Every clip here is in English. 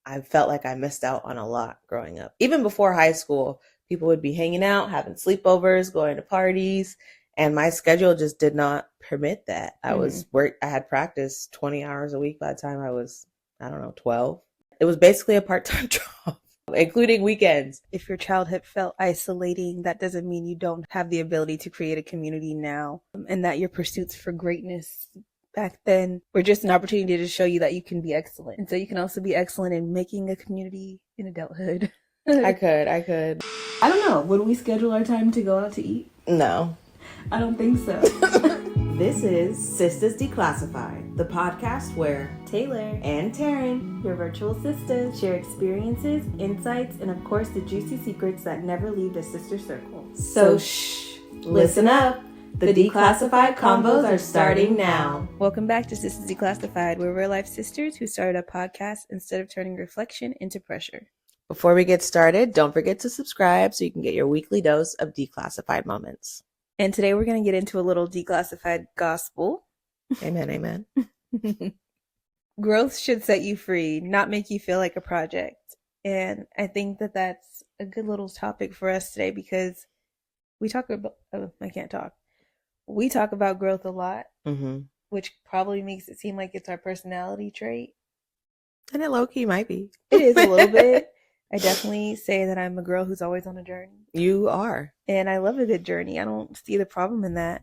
I felt like I missed out on a lot growing up. Even before high school, people would be hanging out, having sleepovers, going to parties, and my schedule just did not permit that. I had practice 20 hours a week by the time I was, I don't know, 12. It was basically a part-time job, including weekends. If your childhood felt isolating, that doesn't mean you don't have the ability to create a community now, and that your pursuits for greatness back then were just an opportunity to show you that you can be excellent. And so you can also be excellent in making a community in adulthood. I could. I don't know. Would we schedule our time to go out to eat? No. I don't think so. This is Sistas Declassified, the podcast where Taylor and Taryn, your virtual sisters, share experiences, insights, and of course the juicy secrets that never leave the sister circle. So shh, listen up. The Declassified convos are starting now. Welcome back to Sistas Declassified. We're real life sisters who started a podcast instead of turning reflection into pressure. Before we get started, don't forget to subscribe so you can get your weekly dose of declassified moments. And today we're going to get into a little declassified gospel. Amen, amen. Growth should set you free, not make you feel like a project. And I think that that's a good little topic for us today because we talk about, we talk about growth a lot, which probably makes it seem like it's our personality trait. And it low-key might be. It is a little bit. I definitely say that I'm a girl who's always on a journey. You are. And I love a good journey. I don't see the problem in that.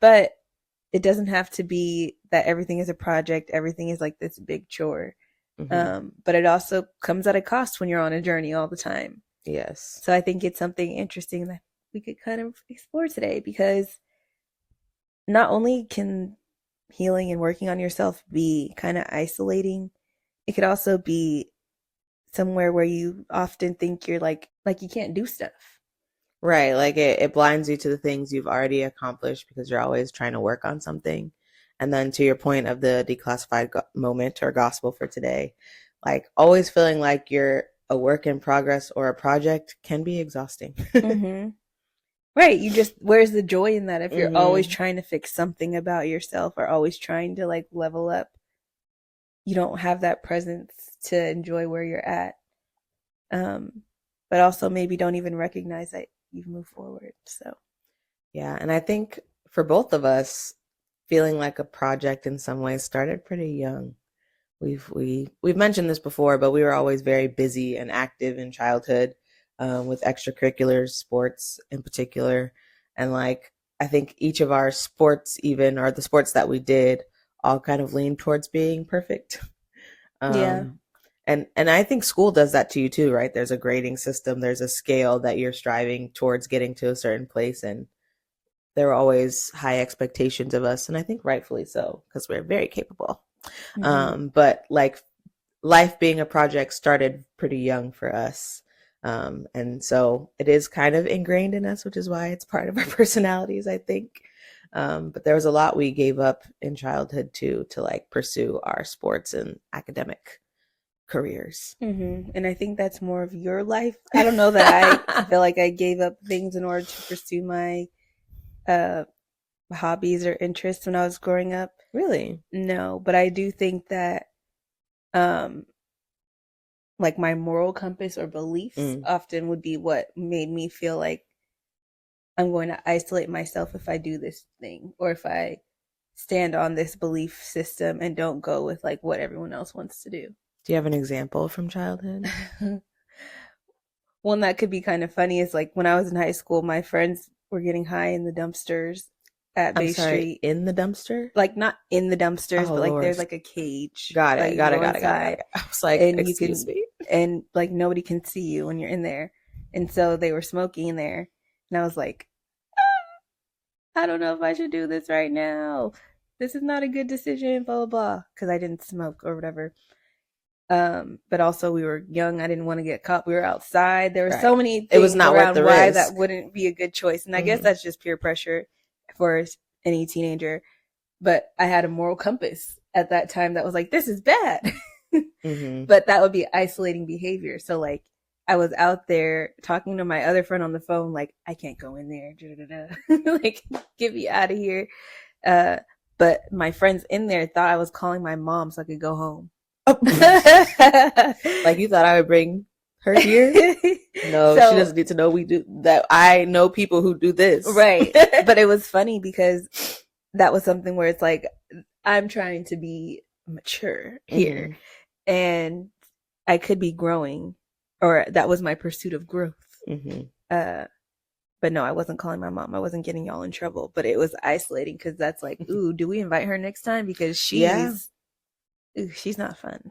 But it doesn't have to be that everything is a project. Everything is like this big chore. But it also comes at a cost when you're on a journey all the time. Yes. So I think it's something interesting that we could kind of explore today because not only can healing and working on yourself be kind of isolating, it could also be somewhere where you often think you're like you can't do stuff. Right. Like it blinds you to the things you've already accomplished because you're always trying to work on something. And then to your point of the declassified moment or gospel for today, like always feeling like you're a work in progress or a project can be exhausting. Right. Where's the joy in that? If you're always trying to fix something about yourself or always trying to like level up, you don't have that presence to enjoy where you're at. But also maybe don't even recognize that you've moved forward. So, yeah. And I think for both of us, feeling like a project in some ways started pretty young. We've mentioned this before, but we were always very busy and active in childhood, with extracurriculars, sports in particular. And like, I think each of our sports even, or the sports that we did, all kind of leaned towards being perfect. Yeah. And I think school does that to you too, right? There's a grading system. There's a scale that you're striving towards getting to a certain place. And there were always high expectations of us. And I think rightfully so, because we're very capable. But like life being a project started pretty young for us. And so it is kind of ingrained in us, which is why it's part of our personalities, I think. But there was a lot we gave up in childhood too, to like pursue our sports and academic careers. And I think that's more of your life. I don't know that I feel like I gave up things in order to pursue my hobbies or interests when I was growing up. Really? No, but I do think that like my moral compass or beliefs often would be what made me feel like I'm going to isolate myself if I do this thing or if I stand on this belief system and don't go with like what everyone else wants to do. Do you have an example from childhood? One that could be kind of funny is like when I was in high school, my friends were getting high in the dumpsters at Bay Street. In the dumpster? Like not in the dumpsters, but like Lord. There's like a cage. Got it. I was like, and excuse me. And like nobody can see you when you're in there. And so they were smoking in there. And I was like, I don't know if I should do this right now. This is not a good decision, blah, blah, blah. Because I didn't smoke or whatever. But also we were young. I didn't want to get caught. We were outside. There were so many things it was not worth the why risk. That wouldn't be a good choice. And I guess that's just peer pressure for any teenager. But I had a moral compass at that time that was like, this is bad. But that would be isolating behavior. So like I was out there talking to my other friend on the phone, like, I can't go in there. Like, get me out of here. But my friends in there thought I was calling my mom so I could go home. Like, you thought I would bring her here? No, So, she doesn't need to know we do that. I know people who do this. right. But it was funny because that was something where it's like, I'm trying to be mature here. Mm-hmm. And I could be growing, or that was my pursuit of growth. Mm-hmm. But no, I wasn't calling my mom. I wasn't getting y'all in trouble. But it was isolating because that's like, ooh, do we invite her next time? Because she's not fun.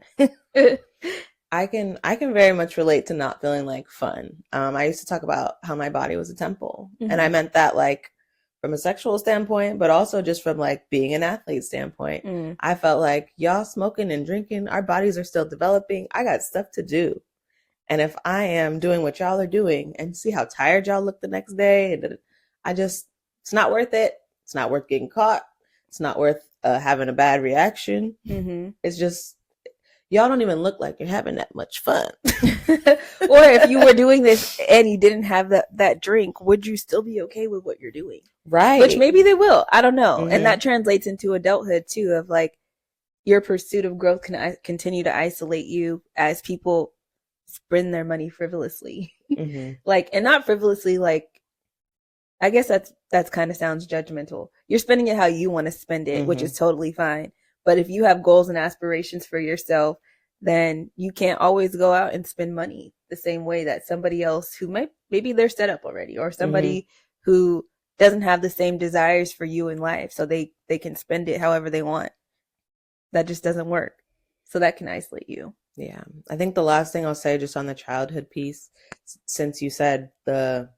I can very much relate to not feeling like fun. I used to talk about how my body was a temple, mm-hmm. and I meant that like from a sexual standpoint, but also just from like being an athlete standpoint. Mm. I felt like y'all smoking and drinking, our bodies are still developing. I got stuff to do. And if I am doing what y'all are doing and see how tired y'all look the next day, and it's not worth it. It's not worth getting caught. It's not worth having a bad reaction. Mm-hmm. It's just, y'all don't even look like you're having that much fun. Or if you were doing this and you didn't have that drink, would you still be okay with what you're doing? Right. Which maybe they will. I don't know. Mm-hmm. And that translates into adulthood too, of like your pursuit of growth can continue to isolate you as people spend their money frivolously. Mm-hmm. Like, and not frivolously, like, I guess that's kind of sounds judgmental. You're spending it how you want to spend it, mm-hmm. which is totally fine. But if you have goals and aspirations for yourself, then you can't always go out and spend money the same way that somebody else who maybe they're set up already, or somebody mm-hmm. who doesn't have the same desires for you in life, so they can spend it however they want. That just doesn't work. So that can isolate you. Yeah. I think the last thing I'll say just on the childhood piece, since you said the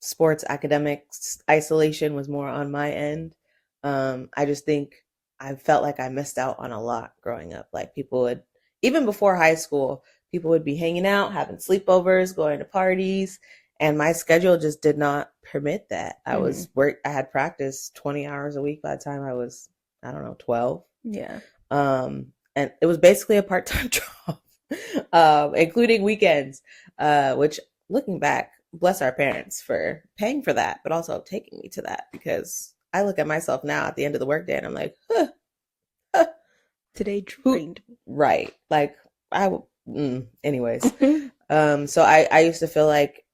sports academics isolation was more on my end, I just think I felt like I missed out on a lot growing up. Like people would, even before high school, people would be hanging out, having sleepovers, going to parties, and my schedule just did not permit that. I had practice 20 hours a week by the time I was, I don't know, 12. Yeah. And it was basically a part-time job, including weekends, which looking back, bless our parents for paying for that, but also taking me to that, because I look at myself now at the end of the workday and I'm like, today drained me. Right. Like anyways. So I used to feel like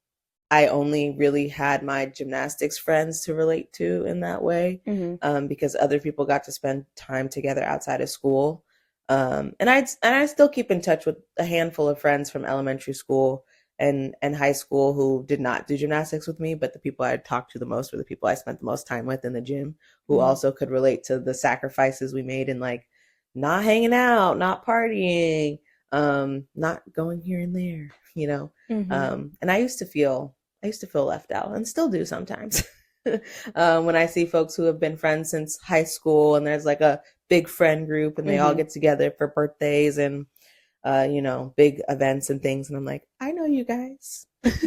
I only really had my gymnastics friends to relate to in that way, mm-hmm. Because other people got to spend time together outside of school. And I still keep in touch with a handful of friends from elementary school and high school who did not do gymnastics with me, but the people I talked to the most were the people I spent the most time with in the gym, who mm-hmm. also could relate to the sacrifices we made in like not hanging out, not partying, not going here and there, you know. Mm-hmm. And I used to feel left out, and still do sometimes. When I see folks who have been friends since high school and there's like a big friend group and they mm-hmm. all get together for birthdays and big events and things, and I'm like, I know you guys.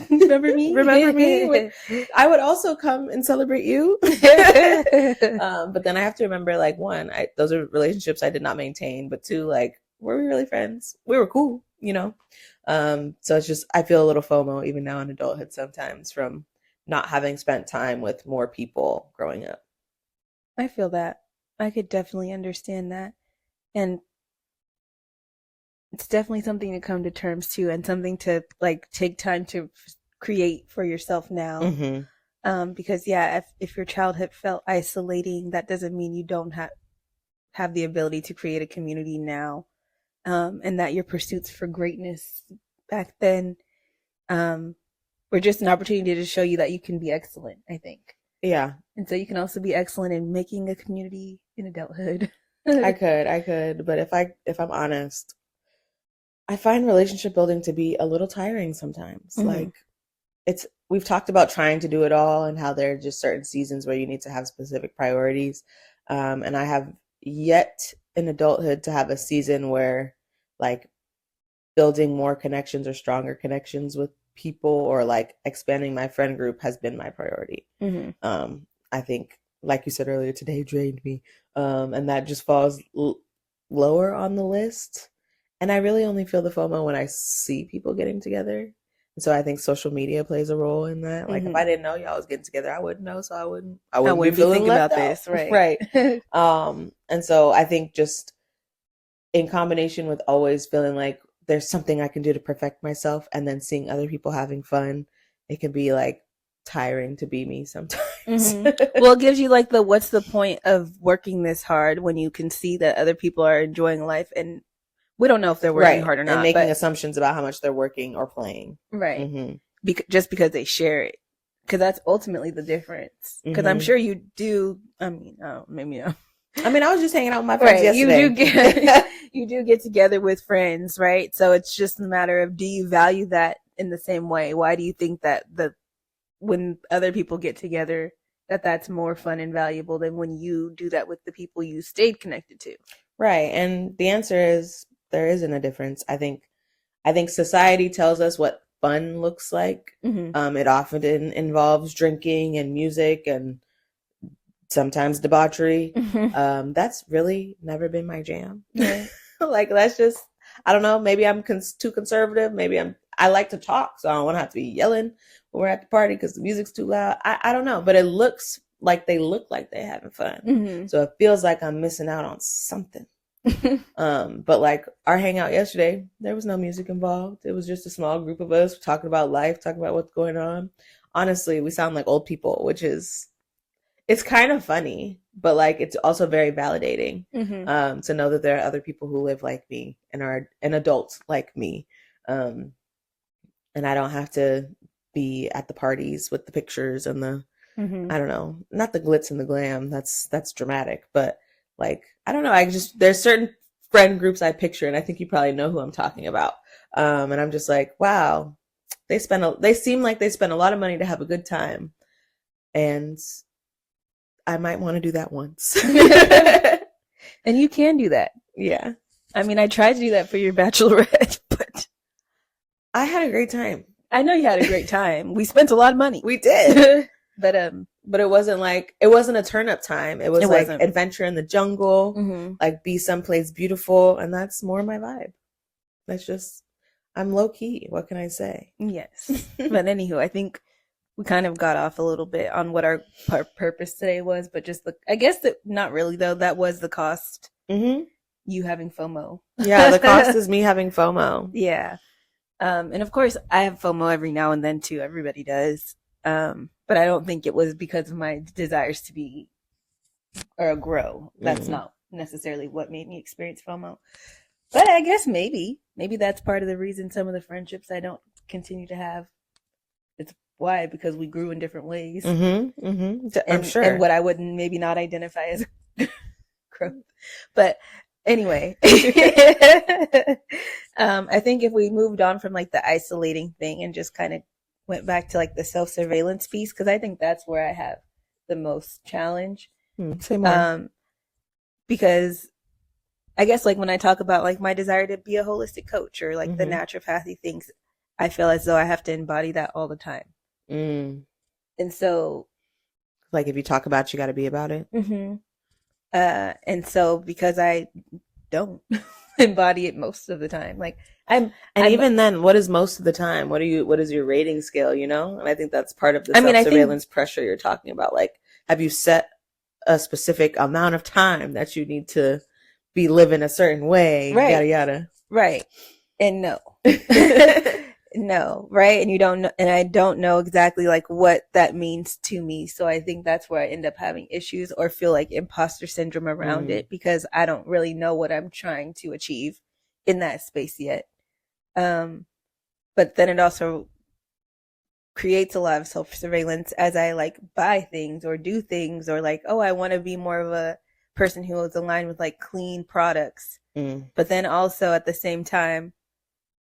Remember me? Remember me? I would also come and celebrate you. But then I have to remember, like, one, those are relationships I did not maintain, but two, like, were we really friends? We were cool, you know? So it's just, I feel a little FOMO even now in adulthood sometimes from not having spent time with more people growing up. I feel that. I could definitely understand that. And it's definitely something to come to terms to, and something to like take time to create for yourself now. Mm-hmm. Because if your childhood felt isolating, that doesn't mean you don't have the ability to create a community now. And that your pursuits for greatness back then were just an opportunity to show you that you can be excellent, I think. Yeah. And so you can also be excellent in making a community in adulthood. I could, but if I'm honest, I find relationship building to be a little tiring sometimes. Mm-hmm. Like we've talked about trying to do it all and how there are just certain seasons where you need to have specific priorities. And I have yet in adulthood to have a season where like building more connections or stronger connections with people, or like expanding my friend group has been my priority. Mm-hmm. I think, like you said earlier, today drained me. And that just falls lower on the list. And I really only feel the FOMO when I see people getting together. And so I think social media plays a role in that. Like, mm-hmm. if I didn't know y'all was getting together, I wouldn't know. So I wouldn't be feeling thinking about this. Right. Right. And so I think just in combination with always feeling like there's something I can do to perfect myself, and then seeing other people having fun, it can be like tiring to be me sometimes. Well, it gives you like what's the point of working this hard when you can see that other people are enjoying life, and we don't know if they're working hard or not, and making assumptions about how much they're working or playing, right? Just because they share it, because that's ultimately the difference. Because I'm sure you do. I mean, maybe no. I mean, I was just hanging out with my friends yesterday. You do get together with friends, right? So it's just a matter of, do you value that in the same way? Why do you think that when other people get together, that's more fun and valuable than when you do that with the people you stayed connected to? Right. And the answer is there isn't a difference. I think society tells us what fun looks like. It often involves drinking and music and sometimes debauchery. That's really never been my jam. Like, that's just, I don't know, maybe I'm too conservative. Maybe I like to talk, so I don't want to have to be yelling when we're at the party because the music's too loud. I don't know, but it looks like they having fun. So it feels like I'm missing out on something. But like our hangout yesterday, there was no music involved. It was just a small group of us talking about life, talking about what's going on. Honestly, we sound like old people, which is, it's kind of funny, but like it's also very validating to know that there are other people who live like me and are an adult like me, and I don't have to be at the parties with the pictures and the I don't know, not the glitz and the glam. That's dramatic, but like I don't know. There's certain friend groups I picture, and I think you probably know who I'm talking about. And I'm just like, wow, they seem like they spend a lot of money to have a good time, and I might want to do that once. And you can do that. Yeah. I mean, I tried to do that for your bachelorette, but I had a great time. I know you had a great time. We spent a lot of money. We did. But it wasn't a turn up time. It was like adventure in the jungle, like be someplace beautiful. And that's more my vibe. That's just, I'm low key. What can I say? Yes. But anywho, I think we kind of got off a little bit on what our purpose today was, but just I guess that not really though. That was the cost. You having FOMO. Yeah, the cost is me having FOMO. Yeah. And of course I have FOMO every now and then too. Everybody does. But I don't think it was because of my desires to be or grow. That's not necessarily what made me experience FOMO. But I guess maybe that's part of the reason some of the friendships I don't continue to have. It's why, because we grew in different ways. I'm sure. And what I would maybe not identify as growth. But anyway, I think if we moved on from like the isolating thing and just kind of went back to like the self-surveillance piece, because I think that's where I have the most challenge. Say more. Because I guess like when I talk about like my desire to be a holistic coach or like the naturopathy things, I feel as though I have to embody that all the time. And so like if you talk about it, you got to be about it. And so because I don't embody it most of the time, like even then, what is most of the time? What is your rating scale, you know? And I think that's part of the self-surveillance pressure you're talking about. Like, have you set a specific amount of time that you need to be living a certain way? Right. Yada, yada. Right. And no. No, right? And you don't know, and I don't know exactly like what that means to me. So I think that's where I end up having issues or feel like imposter syndrome around it, because I don't really know what I'm trying to achieve in that space yet. But then it also creates a lot of self-surveillance as I like buy things or do things, or like, oh, I want to be more of a person who is aligned with like clean products. But then also at the same time,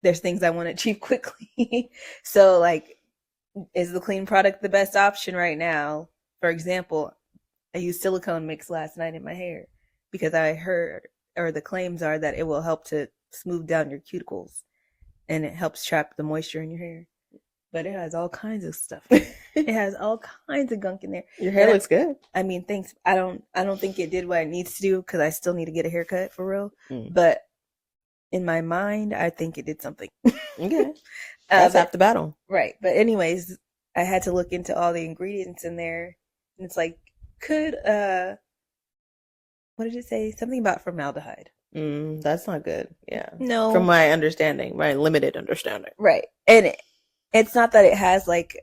there's things I want to achieve quickly. So like, is the clean product the best option right now? For example, I used silicone mix last night in my hair because I heard, or the claims are that it will help to smooth down your cuticles and it helps trap the moisture in your hair. But it has all kinds of stuff. It has all kinds of gunk in there. Your hair looks good. I mean, thanks. I don't think it did what it needs to do, because I still need to get a haircut for real. But in my mind, I think it did something. Okay. That's half the battle. Right. But anyways, I had to look into all the ingredients in there. And it's like, what did it say? Something about formaldehyde. That's not good. Yeah. No. From my understanding, my limited understanding. Right. And it's not that it has like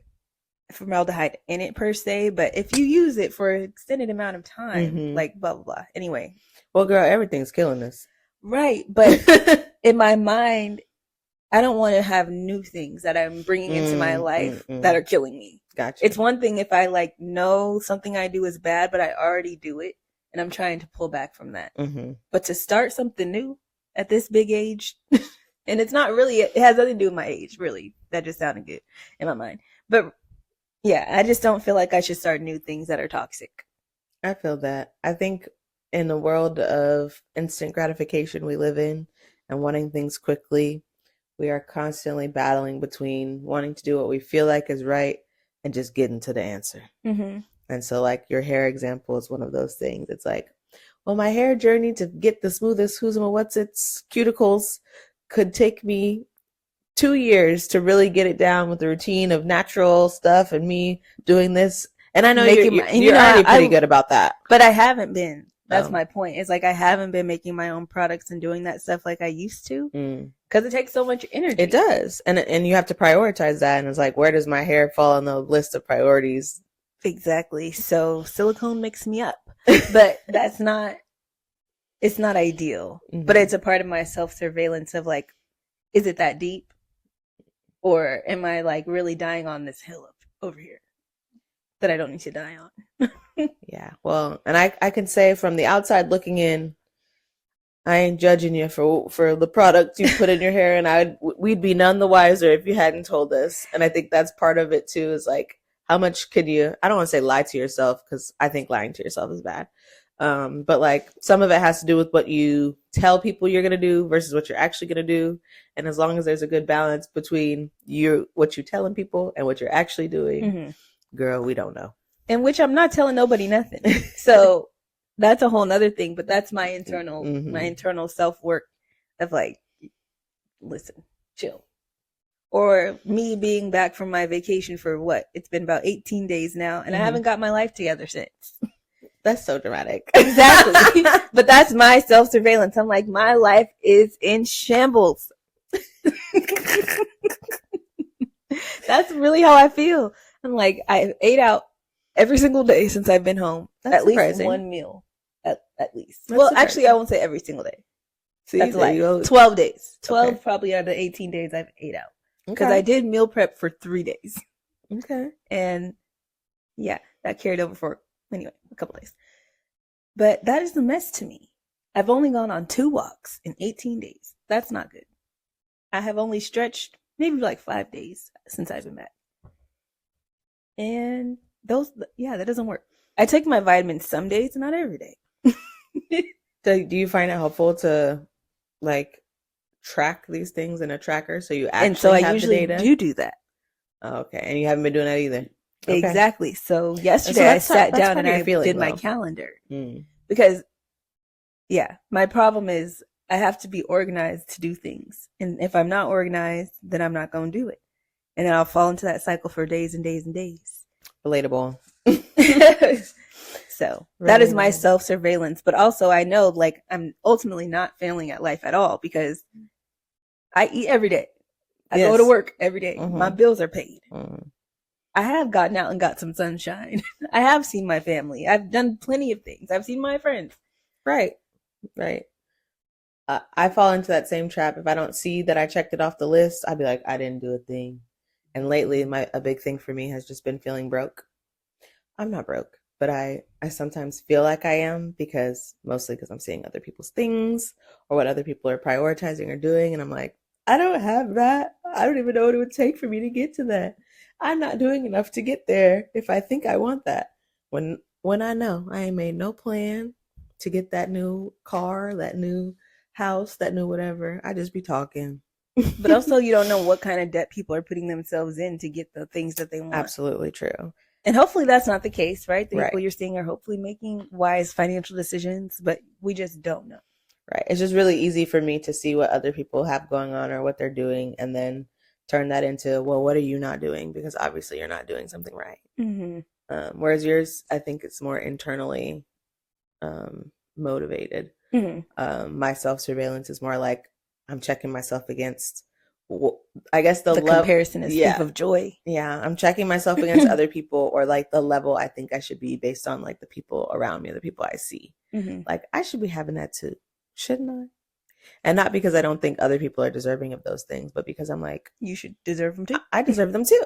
formaldehyde in it per se, but if you use it for an extended amount of time, like blah, blah, blah. Anyway. Well, girl, everything's killing us. Right. But in my mind, I don't want to have new things that I'm bringing into my life that are killing me. Gotcha. It's one thing if I like know something I do is bad, but I already do it and I'm trying to pull back from that. But to start something new at this big age, and it's not really, it has nothing to do with my age, really. That just sounded good in my mind. But yeah, I just don't feel like I should start new things that are toxic. I feel that. I think in the world of instant gratification we live in and wanting things quickly, we are constantly battling between wanting to do what we feel like is right and just getting to the answer. And so like your hair example is one of those things. It's like, well, my hair journey to get the smoothest what's-its cuticles could take me 2 years to really get it down with the routine of natural stuff and me doing this. And I know you're already pretty good about that. But I haven't been. That's my point. It's like I haven't been making my own products and doing that stuff like I used to because it takes so much energy. It does. And you have to prioritize that. And it's like, where does my hair fall on the list of priorities? Exactly. So silicone makes me up. But it's not ideal. But it's a part of my self-surveillance of like, is it that deep? Or am I like really dying on this hill over here that I don't need to die on? Yeah. Well, and I can say from the outside looking in, I ain't judging you for the product you put in your hair, and we'd be none the wiser if you hadn't told us. And I think that's part of it too, is like, how much could you, I don't want to say lie to yourself, because I think lying to yourself is bad. But like some of it has to do with what you tell people you're going to do versus what you're actually going to do. And as long as there's a good balance between what you're telling people and what you're actually doing, girl, we don't know. In which I'm not telling nobody nothing. So that's a whole nother thing, but that's my internal self-work of like, listen, chill. Or me being back from my vacation for what? It's been about 18 days now, and I haven't got my life together since. That's so dramatic. Exactly. But that's my self-surveillance. I'm like, my life is in shambles. That's really how I feel. I'm like, I ate out every single day since I've been home. That's at surprising. Least one meal. At least. That's well, surprising. Actually, I won't say every single day. See, that's like 12 days. 12 probably out of the 18 days I've ate out. Because I did meal prep for 3 days. Okay. And yeah, that carried over for, anyway, a couple days. But that is a mess to me. I've only gone on 2 walks in 18 days. That's not good. I have only stretched maybe like 5 days since I've been back. And that doesn't work. I take my vitamins some days, not every day. So do you find it helpful to like track these things in a tracker so you actually and so have I usually the data? do that. Oh, okay. And you haven't been doing that either. Okay. Exactly. So yesterday I sat down and I did my though. calendar. Because my problem is I have to be organized to do things. And if I'm not organized, then I'm not going to do it. And then I'll fall into that cycle for days and days and days. Relatable. So that is my self-surveillance. But also I know like I'm ultimately not failing at life at all because I eat every day. I go to work every day. My bills are paid. I have gotten out and got some sunshine. I have seen my family. I've done plenty of things. I've seen my friends. Right. I fall into that same trap. If I don't see that I checked it off the list, I'd be like, I didn't do a thing. And lately, a big thing for me has just been feeling broke. I'm not broke, but I sometimes feel like I am mostly because I'm seeing other people's things or what other people are prioritizing or doing. And I'm like, I don't have that. I don't even know what it would take for me to get to that. I'm not doing enough to get there if I think I want that. When I know I ain't made no plan to get that new car, that new house, that new whatever, I just be talking. But also you don't know what kind of debt people are putting themselves in to get the things that they want. Absolutely true. And hopefully that's not the case, right? The people you're seeing are hopefully making wise financial decisions, but we just don't know. Right. It's just really easy for me to see what other people have going on or what they're doing and then turn that into, well, what are you not doing? Because obviously you're not doing something right. Whereas yours, I think it's more internally motivated. My self-surveillance is more like I'm checking myself against, I guess the comparison is thief of joy. Yeah, I'm checking myself against other people, or like the level I think I should be based on like the people around me, the people I see. Like I should be having that too, shouldn't I? And not because I don't think other people are deserving of those things, but because I'm like, you should deserve them too. I deserve them too.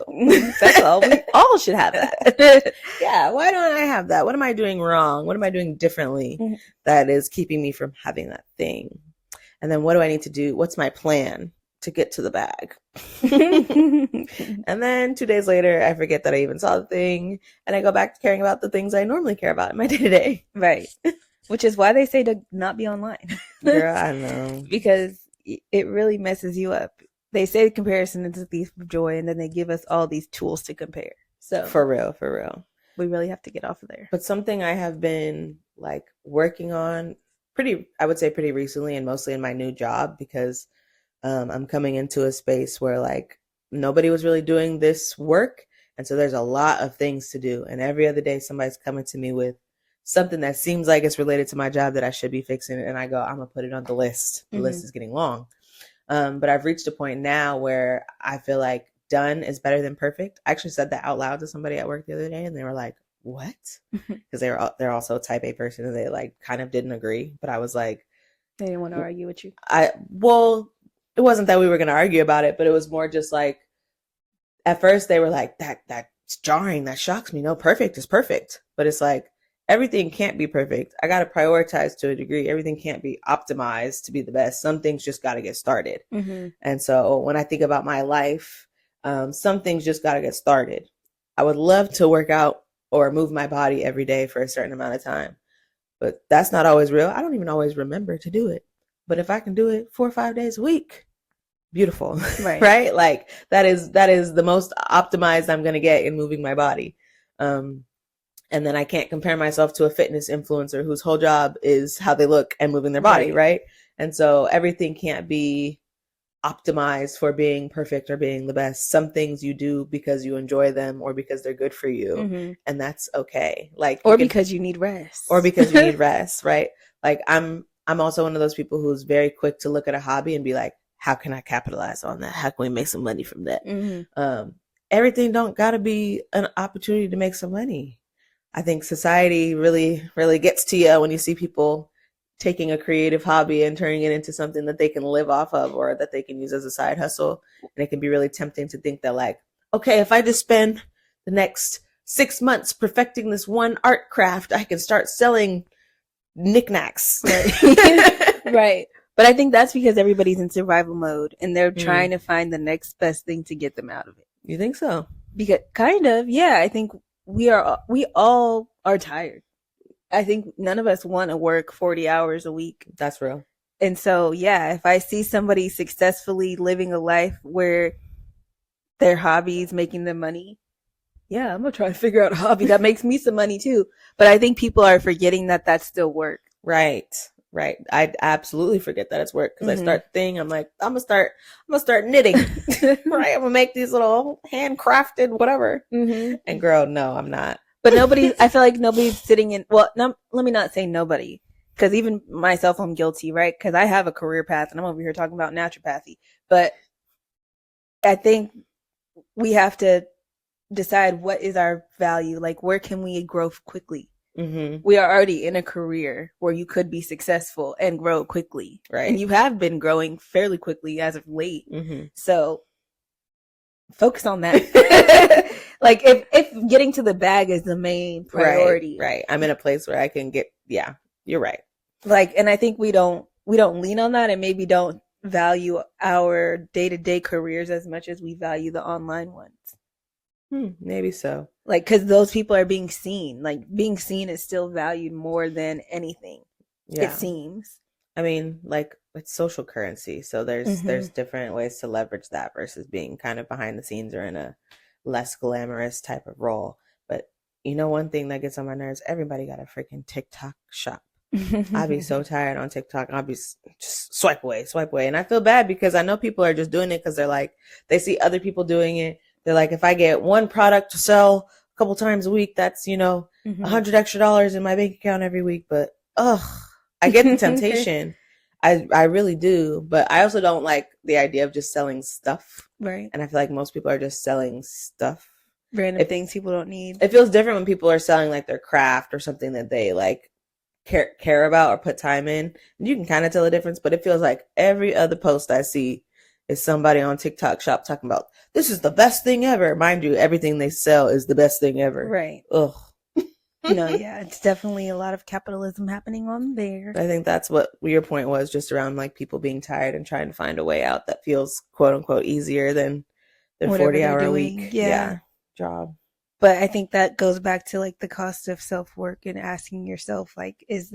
That's all. We all should have that. Yeah. Why don't I have that? What am I doing wrong? What am I doing differently that is keeping me from having that thing? And then what do I need to do? What's my plan to get to the bag? And then 2 days later, I forget that I even saw the thing, and I go back to caring about the things I normally care about in my day to day. Right. Which is why they say to not be online. Girl, I know. Because it really messes you up. They say comparison is a thief of joy, and then they give us all these tools to compare. So for real. We really have to get off of there. But something I have been like working on I would say pretty recently, and mostly in my new job, because I'm coming into a space where like nobody was really doing this work. And so there's a lot of things to do. And every other day somebody's coming to me with something that seems like it's related to my job that I should be fixing. And I go, I'm going to put it on the list. The list is getting long. But I've reached a point now where I feel like done is better than perfect. I actually said that out loud to somebody at work the other day, and they were like, what? Because they're also a type A person, and they like kind of didn't agree. But I was like, they didn't want to argue with you. Well, it wasn't that we were going to argue about it, but it was more just like, at first they were like, that's jarring. That shocks me. No, perfect is perfect. But it's like, everything can't be perfect. I got to prioritize to a degree. Everything can't be optimized to be the best. Some things just got to get started. And so when I think about my life, some things just got to get started. I would love to work out or move my body every day for a certain amount of time, but that's not always real. I don't even always remember to do it. But if I can do it 4 or 5 days a week, beautiful. Right. Right? Like that is the most optimized I'm going to get in moving my body. And then I can't compare myself to a fitness influencer whose whole job is how they look and moving their body, right? And so everything can't be optimized for being perfect or being the best. Some things you do because you enjoy them or because they're good for you, and that's okay. Like, or because you need rest. Or because you need rest, right? Like I'm also one of those people who's very quick to look at a hobby and be like, how can I capitalize on that? How can we make some money from that? Everything don't gotta be an opportunity to make some money. I think society really, really gets to you when you see people taking a creative hobby and turning it into something that they can live off of or that they can use as a side hustle. And it can be really tempting to think that like, okay, if I just spend the next 6 months perfecting this one art craft, I can start selling knickknacks. Right. But I think that's because everybody's in survival mode and they're trying to find the next best thing to get them out of it. You think so? Because kind of, yeah, I think we all are tired. I think none of us want to work 40 hours a week. That's real. And so, yeah, if I see somebody successfully living a life where their hobby is making them money, yeah, I'm going to try to figure out a hobby that makes me some money too. But I think people are forgetting that that's still work. Right. I absolutely forget that it's work because I start thinking, I'm like, I'm gonna start knitting. Right. I'm gonna make these little handcrafted whatever. And girl, no, I'm not. But I feel like nobody's sitting in, well, no, let me not say nobody, because even myself, I'm guilty, right? Because I have a career path and I'm over here talking about naturopathy. But I think we have to decide what is our value. Like, where can we grow quickly? We are already in a career where you could be successful and grow quickly. Right. And you have been growing fairly quickly as of late. So focus on that. Like if getting to the bag is the main priority. Right. I'm in a place where I can get, yeah, you're right. Like, and I think we don't lean on that and maybe don't value our day-to-day careers as much as we value the online ones. Maybe so. Like, because those people are being seen. Like, being seen is still valued more than anything. Yeah. It seems. I mean, like, it's social currency. So there's different ways to leverage that versus being kind of behind the scenes or in a less glamorous type of role. But you know, one thing that gets on my nerves, everybody got a freaking TikTok shop. I'd be so tired on TikTok. I'll be just swipe away. And I feel bad because I know people are just doing it because they're like, they see other people doing it. They're like, if I get one product to sell couple times a week, that's, $100 extra in my bank account every week. But I get the temptation. I really do, but I also don't like the idea of just selling stuff. Right. And I feel like most people are just selling stuff. Random things people don't need. It feels different when people are selling like their craft or something that they like care about or put time in. And you can kind of tell the difference, but it feels like every other post I see is somebody on TikTok shop talking about, this is the best thing ever. Mind you, everything they sell is the best thing ever. Right. Ugh. No, yeah, it's definitely a lot of capitalism happening on there. I think that's what your point was, just around like people being tired and trying to find a way out that feels quote unquote easier than their 40-hour a week job. But I think that goes back to like the cost of self-work and asking yourself, like, is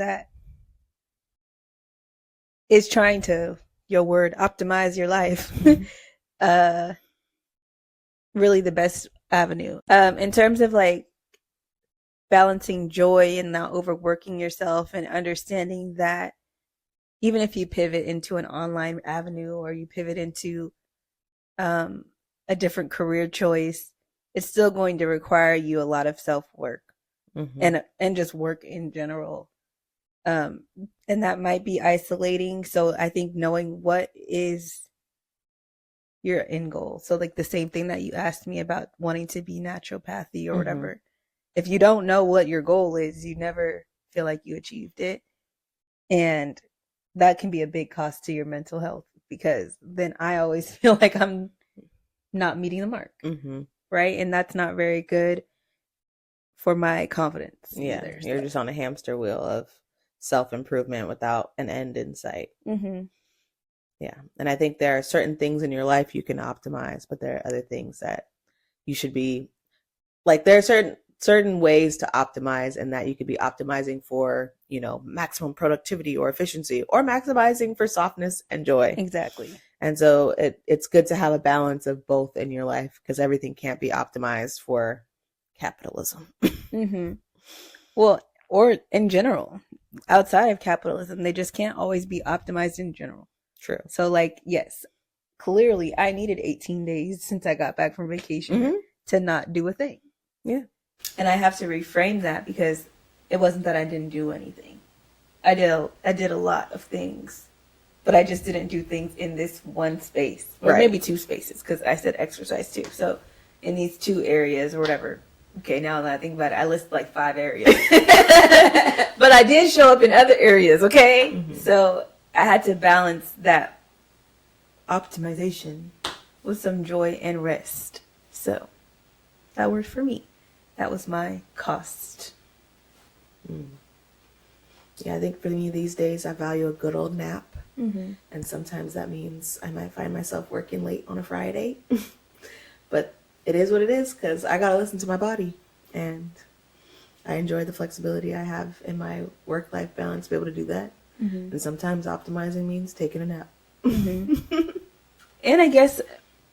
trying to, your word, optimize your life really the best avenue? In terms of like balancing joy and not overworking yourself, and understanding that even if you pivot into an online avenue or you pivot into a different career choice, it's still going to require you a lot of self-work and just work in general. And that might be isolating. So I think knowing what is your end goal. So like the same thing that you asked me about wanting to be naturopathy or whatever. If you don't know what your goal is, you never feel like you achieved it. And that can be a big cost to your mental health, because then I always feel like I'm not meeting the mark. Right? And that's not very good for my confidence. Yeah. Either, you're just on a hamster wheel of self-improvement without an end in sight. Yeah. And I think there are certain things in your life you can optimize, but there are other things that you should be like, there are certain ways to optimize, and that you could be optimizing for, maximum productivity or efficiency, or maximizing for softness and joy. Exactly. And so it's good to have a balance of both in your life, because everything can't be optimized for capitalism. Well, or in general, outside of capitalism, they just can't always be optimized in general. True. So like, yes, clearly I needed 18 days since I got back from vacation to not do a thing. Yeah. And I have to reframe that, because it wasn't that I didn't do anything. I did a lot of things, but I just didn't do things in this one space, or maybe two spaces, because I said exercise too. So in these two areas or whatever. Okay, now that I think about it, I listed like 5 areas. But I did show up in other areas, okay? So I had to balance that optimization with some joy and rest. So that worked for me. That was my cost. Yeah, I think for me these days, I value a good old nap. And sometimes that means I might find myself working late on a Friday. But it is what it is, because I got to listen to my body. And I enjoy the flexibility I have in my work-life balance to be able to do that. And sometimes optimizing means taking a nap. And I guess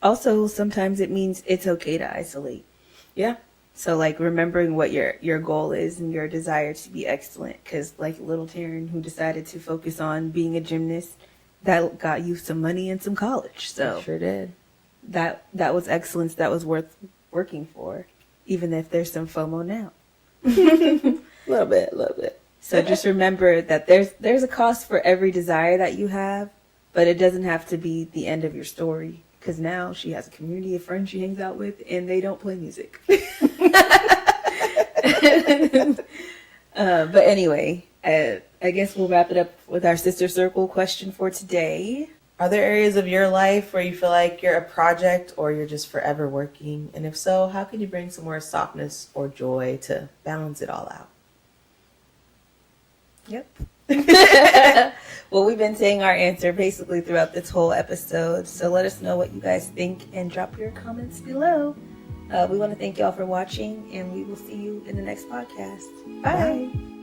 also sometimes it means it's okay to isolate. Yeah. So like remembering what your goal is and your desire to be excellent, because like little Taryn, who decided to focus on being a gymnast, that got you some money and some college. So it sure did. That was excellence that was worth working for, even if there's some FOMO now. A little bit. So just remember that there's a cost for every desire that you have, but it doesn't have to be the end of your story. Because now she has a community of friends she hangs out with, and they don't play music. But anyway, I guess we'll wrap it up with our sister circle question for today. Are there areas of your life where you feel like you're a project, or you're just forever working? And if so, how can you bring some more softness or joy to balance it all out? Yep. Well, we've been saying our answer basically throughout this whole episode. So let us know what you guys think and drop your comments below. We want to thank y'all for watching, and we will see you in the next podcast. Bye.